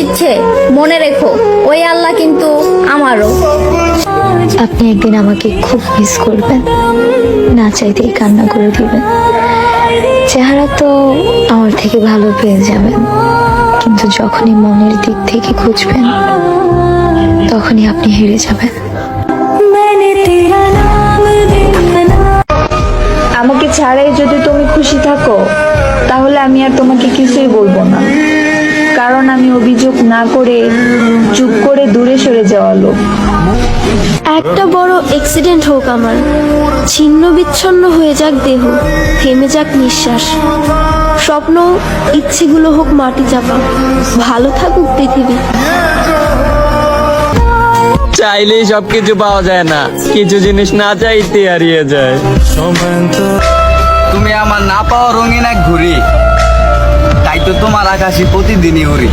দিচ্ছে, মনে রেখো ওই আল্লাহ কিন্তু আমারও। আপনি একদিন আমাকে খুব মিস করবেন, না চাইতেই কান্না করে দিবেন। চেহারা তো আমার থেকে ভালো পেয়ে যাবেন, কিন্তু যখনই মনের দিক থেকে খুঁজবেন তখনই আপনি হেরে যাবেন। আমাকে ছাড়াই যদি তুমি খুশি থাকো তাহলে আমি আর তোমাকে কিছুই বলবো না, কারণ আমি অভিযোগ না করে চুপ করে দূরে সরে যাওয়া লোক। একটা বড় অ্যাক্সিডেন্ট হোক আমার, ছিন্ন বিচ্ছন্ন হয়ে যাক দেহ, থেমে যাক নিঃশ্বাস, স্বপ্ন ইচ্ছেগুলো হোক মাটি চাপা, ভালো থাকুক পৃথিবী। চাইলেই সবকিছু পাওয়া যায় না, কিছু জিনিস না চাইতে হারিয়ে যায়। তুমি আমার না পাওয়া রঙিন এক ঘুরি, তাই তো তোমার আকাশে প্রতিদিনই উড়ি।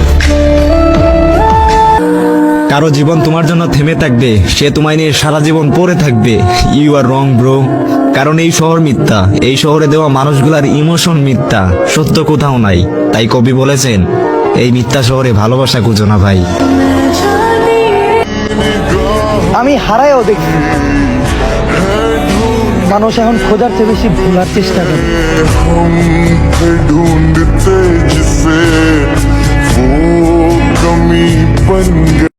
কারো জীবন তোমার জন্য থেমে থাকবে, সে তোমায় নিয়ে সারা জীবন পড়ে থাকবে। ইউ আর রং ব্রো, কারণ এই শহর মিথ্যা, এই শহরে দেওয়া মানুষগুলার ইমোশন মিথ্যা, সত্য কোথাও নাই। তাই কবি বলেছেন, এই মিথ্যা শহরে ভালোবাসা খুঁজো না ভাই। আমি হারায়ও দেখি মানুষ এখন খোঁজার চেয়ে বেশি ভুলার চেষ্টা করে। ढूंढते जिसे वो कमी बन गई।